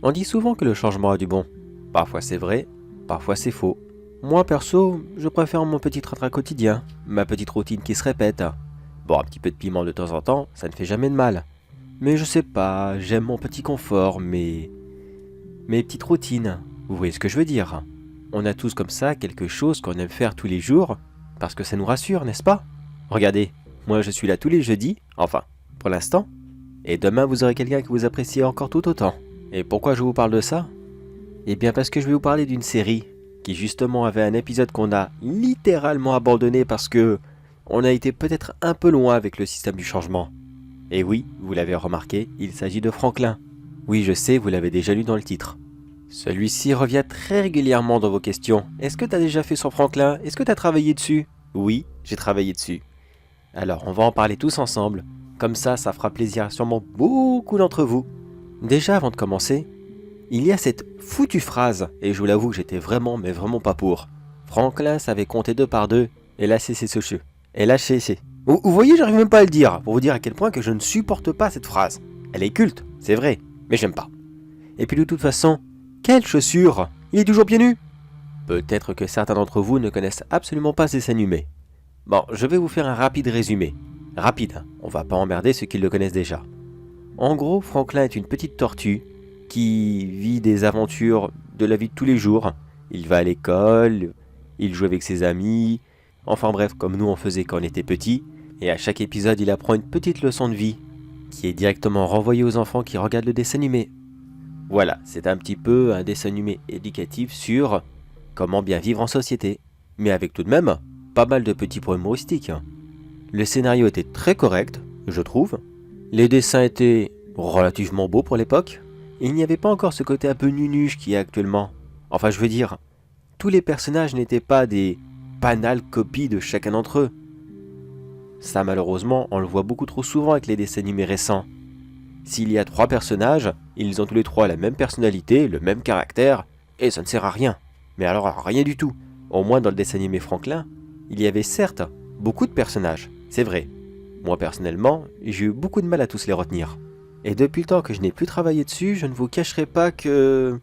On dit souvent que le changement a du bon. Parfois c'est vrai, parfois c'est faux. Moi perso, je préfère mon petit train-train quotidien, ma petite routine qui se répète. Bon, un petit peu de piment de temps en temps, ça ne fait jamais de mal. Mais je sais pas, j'aime mon petit confort, mes petites routines. Vous voyez ce que je veux dire? On a tous comme ça quelque chose qu'on aime faire tous les jours, parce que ça nous rassure, n'est-ce pas? Regardez, moi je suis là tous les jeudis, enfin, pour l'instant, et demain vous aurez quelqu'un que vous appréciez encore tout autant. Et pourquoi je vous parle de ça? Eh bien parce que je vais vous parler d'une série qui justement avait un épisode qu'on a littéralement abandonné parce que on a été peut-être un peu loin avec le système du changement. Et oui, vous l'avez remarqué, il s'agit de Franklin. Oui, je sais, vous l'avez déjà lu dans le titre. Celui-ci revient très régulièrement dans vos questions. Est-ce que tu as déjà fait sur Franklin? Est-ce que tu as travaillé dessus? Oui, j'ai travaillé dessus. Alors, on va en parler tous ensemble. Comme ça fera plaisir à sûrement beaucoup d'entre vous. Déjà, avant de commencer, il y a cette foutue phrase, et je vous l'avoue que j'étais vraiment, mais vraiment pas pour. Franklin savait compter 2 par 2, et là c'est ce cheveux. Et là c'est. Vous voyez, j'arrive même pas à le dire, pour vous dire à quel point que je ne supporte pas cette phrase. Elle est culte, c'est vrai, mais j'aime pas. Et puis de toute façon, quelle chaussure? Il est toujours pieds nus? Peut-être que certains d'entre vous ne connaissent absolument pas ce dessin animé. Bon, je vais vous faire un rapide résumé. Rapide, hein, on va pas emmerder ceux qui le connaissent déjà. En gros, Franklin est une petite tortue qui vit des aventures de la vie de tous les jours. Il va à l'école, il joue avec ses amis, enfin bref, comme nous on faisait quand on était petit. Et à chaque épisode, il apprend une petite leçon de vie qui est directement renvoyée aux enfants qui regardent le dessin animé. Voilà, c'est un petit peu un dessin animé éducatif sur comment bien vivre en société. Mais avec tout de même pas mal de petits points humoristiques. Le scénario était très correct, je trouve. Les dessins étaient relativement beaux pour l'époque. Il n'y avait pas encore ce côté un peu nunuche qu'il y a actuellement. Enfin, je veux dire, tous les personnages n'étaient pas des banales copies de chacun d'entre eux. Ça, malheureusement, on le voit beaucoup trop souvent avec les dessins animés récents. S'il y a 3 personnages, ils ont tous les 3 la même personnalité, le même caractère, et ça ne sert à rien. Mais alors à rien du tout. Au moins dans le dessin animé Franklin, il y avait certes beaucoup de personnages, c'est vrai. Moi personnellement, j'ai eu beaucoup de mal à tous les retenir. Et depuis le temps que je n'ai plus travaillé dessus, je ne vous cacherai pas que...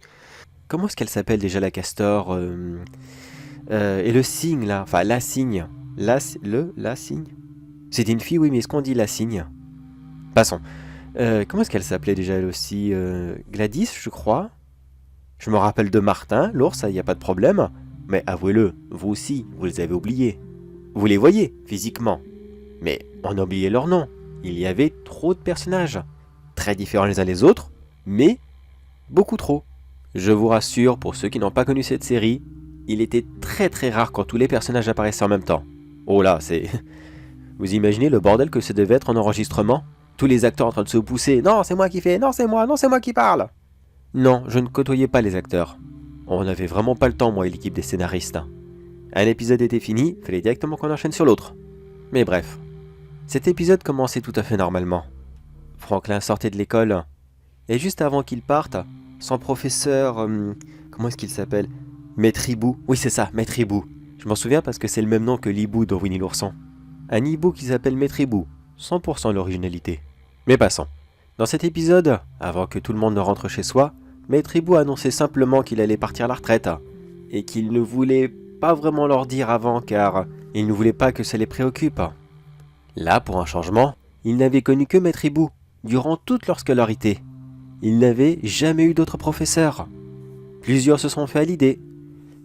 Comment est-ce qu'elle s'appelle déjà la castor et le cygne là, enfin la cygne. La cygne. C'était une fille, oui, mais est-ce qu'on dit la cygne? Passons. Comment est-ce qu'elle s'appelait déjà elle aussi? Gladys, je crois. Je me rappelle de Martin, l'ours, ça y a pas de problème. Mais avouez-le, vous aussi, vous les avez oubliés. Vous les voyez, physiquement. Mais on a oublié leur nom. Il y avait trop de personnages. Très différents les uns les autres, mais beaucoup trop. Je vous rassure, pour ceux qui n'ont pas connu cette série, il était très très rare quand tous les personnages apparaissaient en même temps. Oh là, c'est... Vous imaginez le bordel que ça devait être en enregistrement? Tous les acteurs en train de se pousser. Non, c'est moi qui fais, non, c'est moi qui parle. Non, je ne côtoyais pas les acteurs. On n'avait vraiment pas le temps, moi et l'équipe des scénaristes. Un épisode était fini, fallait directement qu'on enchaîne sur l'autre. Mais bref, cet épisode commençait tout à fait normalement. Franklin sortait de l'école, et juste avant qu'il parte, son professeur... comment est-ce qu'il s'appelle? Maître Hibou. Oui, c'est ça, Maître Hibou. Je m'en souviens parce que c'est le même nom que l'hibou dans Winnie l'ourson. Un hibou qui s'appelle Maître Hibou. 100% l'originalité. Mais passons. Dans cet épisode, avant que tout le monde ne rentre chez soi, Maître Hibou annonçait simplement qu'il allait partir à la retraite, et qu'il ne voulait pas vraiment leur dire avant car il ne voulait pas que ça les préoccupe. Là, pour un changement, ils n'avaient connu que Maître Hibou, durant toute leur scolarité. Ils n'avaient jamais eu d'autres professeurs. Plusieurs se sont fait à l'idée.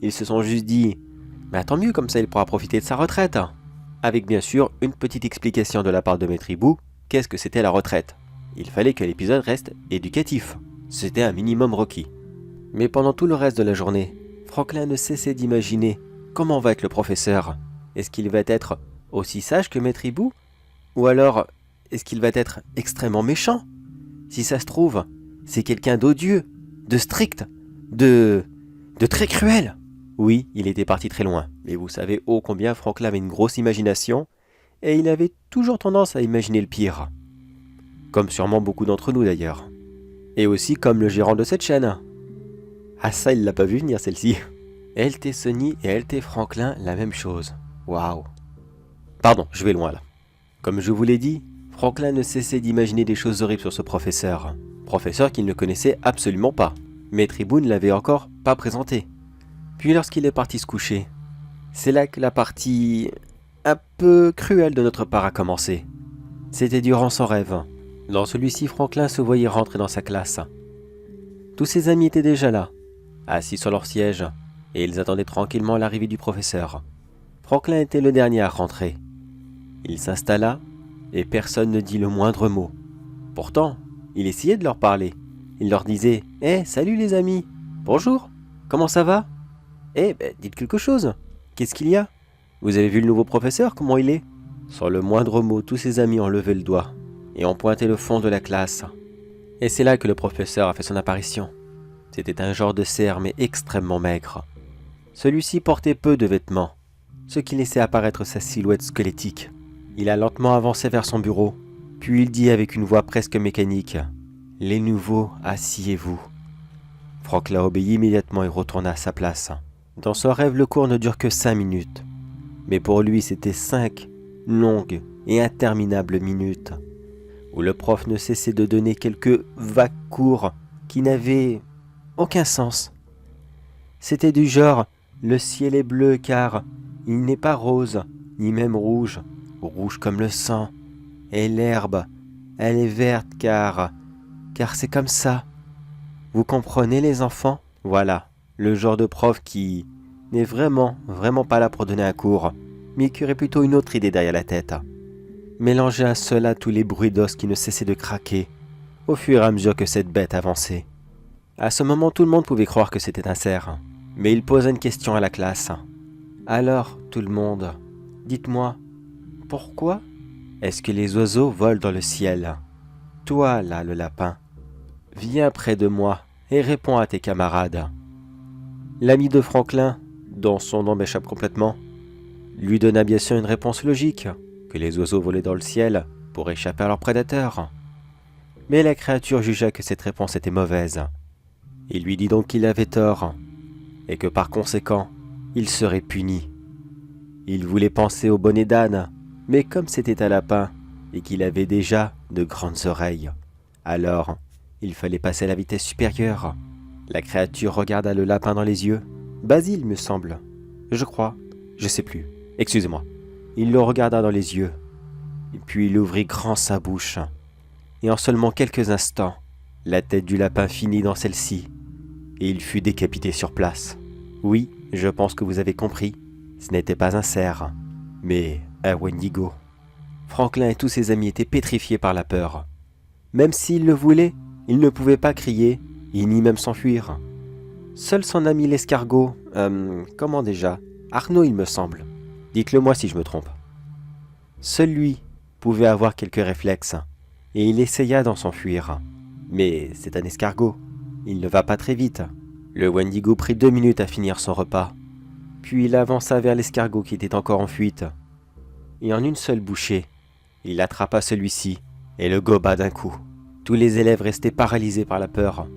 Ils se sont juste dit « Mais tant mieux, comme ça il pourra profiter de sa retraite !» Avec bien sûr une petite explication de la part de Maître Hibou, qu'est-ce que c'était la retraite. Il fallait que l'épisode reste éducatif. C'était un minimum requis. Mais pendant tout le reste de la journée, Franklin ne cessait d'imaginer comment va être le professeur. Est-ce qu'il va être aussi sage que Maître Hibou? Ou alors, est-ce qu'il va être extrêmement méchant? Si ça se trouve, c'est quelqu'un d'odieux, de strict, de très cruel. Oui, il était parti très loin, mais vous savez ô combien Franklin avait une grosse imagination, et il avait toujours tendance à imaginer le pire. Comme sûrement beaucoup d'entre nous d'ailleurs. Et aussi comme le gérant de cette chaîne. Ah ça, il l'a pas vu venir celle-ci. LT Sonny et LT Franklin, la même chose. Waouh. Pardon, je vais loin là. Comme je vous l'ai dit, Franklin ne cessait d'imaginer des choses horribles sur ce professeur. Professeur qu'il ne connaissait absolument pas. Maître Iboun ne l'avait encore pas présenté. Puis lorsqu'il est parti se coucher, c'est là que la partie un peu cruelle de notre part a commencé. C'était durant son rêve. Dans celui-ci, Franklin se voyait rentrer dans sa classe. Tous ses amis étaient déjà là, assis sur leur siège, et ils attendaient tranquillement l'arrivée du professeur. Franklin était le dernier à rentrer. Il s'installa, et personne ne dit le moindre mot. Pourtant, il essayait de leur parler. Il leur disait « Eh, salut les amis! Bonjour! Comment ça va? Eh, dites quelque chose! Qu'est-ce qu'il y a? Vous avez vu le nouveau professeur, comment il est ?» Sans le moindre mot, tous ses amis ont levé le doigt et ont pointé le fond de la classe. Et c'est là que le professeur a fait son apparition. C'était un genre de cerf, mais extrêmement maigre. Celui-ci portait peu de vêtements, ce qui laissait apparaître sa silhouette squelettique. Il a lentement avancé vers son bureau, puis il dit avec une voix presque mécanique « Les nouveaux, asseyez-vous ». Franklin obéit immédiatement et retourna à sa place. Dans son rêve, le cours ne dure que 5 minutes. Mais pour lui, c'était 5 longues et interminables minutes, où le prof ne cessait de donner quelques vagues cours qui n'avaient aucun sens. C'était du genre « Le ciel est bleu car il n'est pas rose, ni même rouge, rouge comme le sang. Et l'herbe, elle est verte car c'est comme ça. Vous comprenez les enfants ?» Voilà, le genre de prof qui n'est vraiment pas là pour donner un cours, mais qui aurait plutôt une autre idée derrière la tête. Mélanger à cela tous les bruits d'os qui ne cessaient de craquer, au fur et à mesure que cette bête avançait. À ce moment, tout le monde pouvait croire que c'était un cerf, mais il posa une question à la classe. « Alors, tout le monde, dites-moi, pourquoi est-ce que les oiseaux volent dans le ciel? Toi, là, le lapin, viens près de moi et réponds à tes camarades. » L'ami de Franklin, dont son nom m'échappe complètement, lui donna bien sûr une réponse logique, que les oiseaux volaient dans le ciel pour échapper à leurs prédateurs. Mais la créature jugea que cette réponse était mauvaise. Il lui dit donc qu'il avait tort, et que par conséquent, il serait puni. Il voulait penser au bonnet d'âne, mais comme c'était un lapin, et qu'il avait déjà de grandes oreilles, alors il fallait passer à la vitesse supérieure. La créature regarda le lapin dans les yeux. Basile, me semble. Je crois. Je sais plus. Excusez-moi. Il le regarda dans les yeux. Et puis il ouvrit grand sa bouche. Et en seulement quelques instants, la tête du lapin finit dans celle-ci. Et il fut décapité sur place. Oui, je pense que vous avez compris. Ce n'était pas un cerf, mais un Wendigo. Franklin et tous ses amis étaient pétrifiés par la peur. Même s'ils le voulaient, ils ne pouvaient pas crier, et ni même s'enfuir. Seul son ami l'escargot, comment déjà? Arnaud, il me semble. Dites-le moi si je me trompe. Seul lui pouvait avoir quelques réflexes, et il essaya d'en s'enfuir. Mais c'est un escargot, il ne va pas très vite. Le Wendigo prit 2 minutes à finir son repas, puis il avança vers l'escargot qui était encore en fuite. Et en une seule bouchée, il attrapa celui-ci et le goba d'un coup. Tous les élèves restaient paralysés par la peur.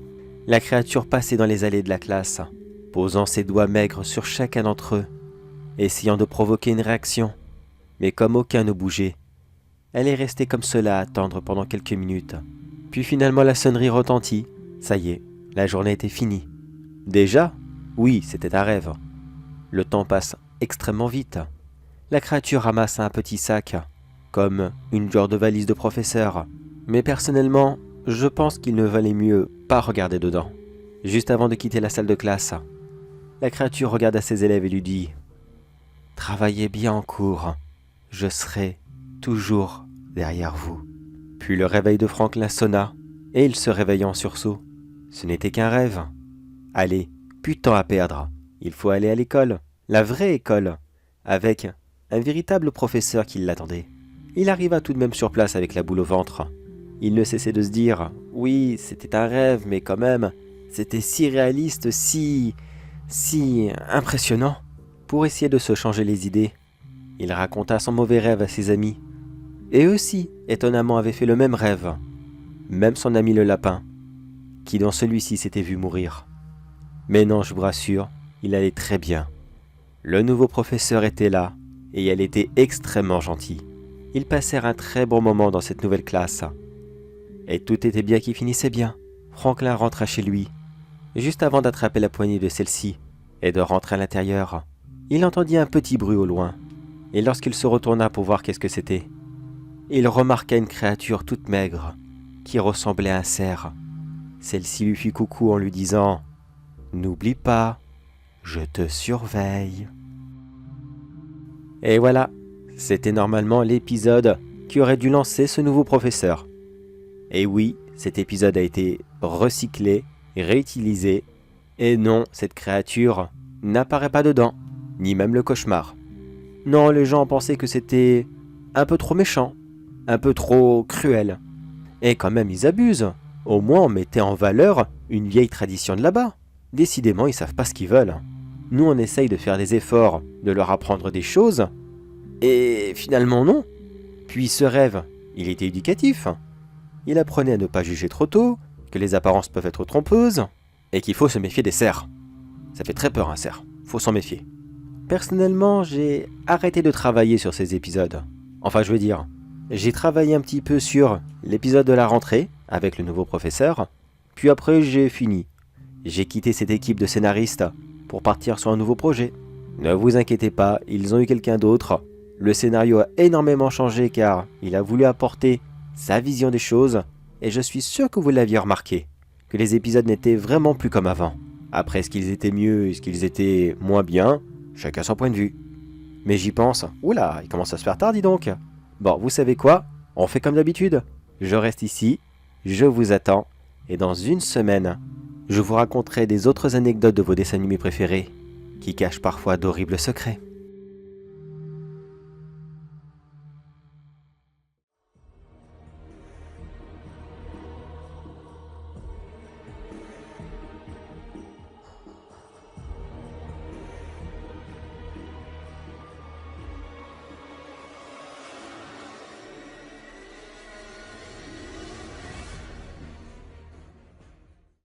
La créature passait dans les allées de la classe, posant ses doigts maigres sur chacun d'entre eux, essayant de provoquer une réaction. Mais comme aucun ne bougeait, elle est restée comme cela à attendre pendant quelques minutes. Puis finalement la sonnerie retentit. Ça y est, la journée était finie. Déjà? Oui, c'était un rêve. Le temps passe extrêmement vite. La créature ramassa un petit sac, comme une genre de valise de professeur. Mais personnellement, je pense qu'il ne valait mieux pas regarder dedans. Juste avant de quitter la salle de classe, la créature regarda ses élèves et lui dit « Travaillez bien en cours, je serai toujours derrière vous. » Puis le réveil de Franklin sonna, et il se réveilla en sursaut. Ce n'était qu'un rêve. Allez, plus de temps à perdre. Il faut aller à l'école, la vraie école, avec un véritable professeur qui l'attendait. Il arriva tout de même sur place avec la boule au ventre. Il ne cessait de se dire « Oui, c'était un rêve, mais quand même, c'était si réaliste, si impressionnant. » Pour essayer de se changer les idées, il raconta son mauvais rêve à ses amis. Et eux aussi, étonnamment, avaient fait le même rêve. Même son ami le lapin, qui dans celui-ci s'était vu mourir. Mais non, je vous rassure, il allait très bien. Le nouveau professeur était là, et elle était extrêmement gentille. Ils passèrent un très bon moment dans cette nouvelle classe. Et tout était bien qui finissait bien. Franklin rentra chez lui. Juste avant d'attraper la poignée de celle-ci et de rentrer à l'intérieur, il entendit un petit bruit au loin. Et lorsqu'il se retourna pour voir qu'est-ce que c'était, il remarqua une créature toute maigre qui ressemblait à un cerf. Celle-ci lui fit coucou en lui disant « N'oublie pas, je te surveille. » Et voilà, c'était normalement l'épisode qui aurait dû lancer ce nouveau professeur. Et oui, cet épisode a été recyclé, réutilisé, et non, cette créature n'apparaît pas dedans, ni même le cauchemar. Non, les gens pensaient que c'était un peu trop méchant, un peu trop cruel. Et quand même, ils abusent. Au moins, on mettait en valeur une vieille tradition de là-bas. Décidément, ils savent pas ce qu'ils veulent. Nous, on essaye de faire des efforts, de leur apprendre des choses, et finalement non. Puis ce rêve, il était éducatif. Il apprenait à ne pas juger trop tôt, que les apparences peuvent être trompeuses, et qu'il faut se méfier des cerfs. Ça fait très peur un cerf, faut s'en méfier. Personnellement, j'ai arrêté de travailler sur ces épisodes. Enfin, je veux dire, j'ai travaillé un petit peu sur l'épisode de la rentrée, avec le nouveau professeur, puis après j'ai fini. J'ai quitté cette équipe de scénaristes pour partir sur un nouveau projet. Ne vous inquiétez pas, ils ont eu quelqu'un d'autre. Le scénario a énormément changé car il a voulu apporter sa vision des choses, et je suis sûr que vous l'aviez remarqué, que les épisodes n'étaient vraiment plus comme avant. Après, est-ce qu'ils étaient mieux, est-ce qu'ils étaient moins bien, chacun son point de vue. Mais j'y pense, oula, il commence à se faire tard dis donc. Bon, vous savez quoi, on fait comme d'habitude. Je reste ici, je vous attends, et dans une semaine, je vous raconterai des autres anecdotes de vos dessins animés préférés, qui cachent parfois d'horribles secrets.